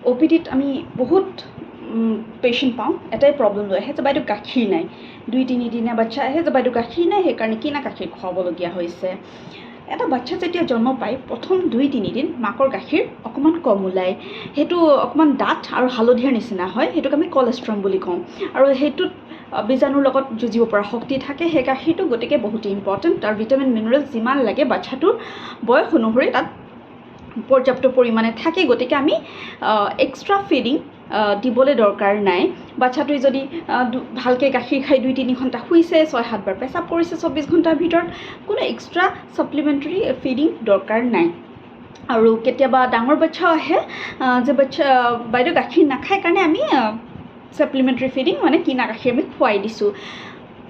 OPDত আমি বহুত পেশেন্ট পাওঁ এটাই প্ৰব্লেম লৈ আহে যে বাইদেউ গাখীৰ নাই 2-3 দিনীয়া বাচ্চা আহে যে বাইদেউ গাখীৰ নাই সেইকাৰণে কিনা গাখীৰ খুৱাবলগীয়া হৈছে এটা বাচ্চা যেতিয়া জন্ম পায় প্ৰথম 2-3 দিন মাকৰ গাখীৰ অকণমান কম ওলায় সেইটো অকণমান ডাঠ আৰু হালধীয়াৰ নিচিনা হয় সেইটোক আমি কলেষ্ট্ৰম বুলি কওঁ আৰু সেইটোত বীজাণুৰ লগত যুঁজিব পৰা শক্তি থাকে সেই গাখীৰটো গতিকে বহুত ইম্পৰ্টেণ্ট তাৰ ভিটামিন মিনাৰেল যিমান লাগে বাচ্চাটোৰ বয়স অনুসৰি তাত পৰ্যাপ্ত পৰিমাণে থাকে গতিকে আমি এক্সট্ৰা ফিডিং দিবলৈ দৰকাৰ নাই বাচ্চাটোৱে যদি ভালকৈ গাখীৰ খাই 2-3 ঘণ্টা শুইছে 6-7 বাৰ পেচাব কৰিছে 24 ঘণ্টাৰ ভিতৰত কোনো এক্সট্ৰা ছাপ্লিমেণ্টাৰী ফিডিং দৰকাৰ নাই আৰু কেতিয়াবা ডাঙৰ বাচ্চাও আহে যে বাচ্চা বাইদেউ গাখীৰ নাখায় কাৰণে আমি ছাপ্লিমেণ্টাৰী ফিডিং মানে কিনা গাখীৰ আমি খুৱাই দিছোঁ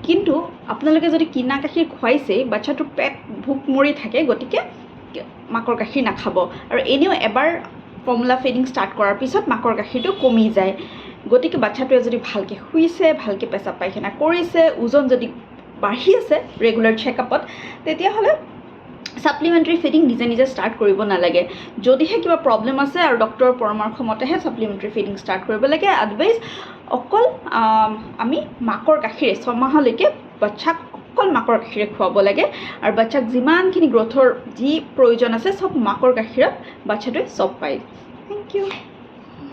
কিন্তু আপোনালোকে যদি কিনা গাখীৰ খুৱাইছে বাচ্চাটোৰ পেট ভোক মৰি থাকে গতিকে মাকৰ গাখীৰ নাখাব আৰু এনেও এবাৰ ফৰ্মুলা ফিডিং ষ্টাৰ্ট কৰাৰ পিছত মাকৰ গাখীৰটো কমি যায় গতিকে বাচ্চাটোৱে যদি ভালকৈ শুইছে ভালকৈ পেচাব পায়খানা কৰিছে ওজন যদি বাঢ়ি আছে ৰেগুলাৰ চেকআপত তেতিয়াহ'লে ছাপ্লিমেণ্টাৰী ফিডিং নিজে নিজে ষ্টাৰ্ট কৰিব নালাগে যদিহে কিবা প্ৰব্লেম আছে আৰু ডক্টৰৰ পৰামৰ্শ মতেহে ছাপ্লিমেণ্টাৰী ফিডিং ষ্টাৰ্ট কৰিব লাগে আদাৰৱাইজ অকল আমি মাকৰ গাখীৰে 6 মাহলৈকে বাচ্চাক অকল মাকৰ গাখীৰে খুৱাব লাগে আৰু বাচ্চাক যিমানখিনি গ্ৰ'থৰ যি প্ৰয়োজন আছে চব মাকৰ গাখীৰত বাচ্চাটোৱে চব পায় থেংক ইউ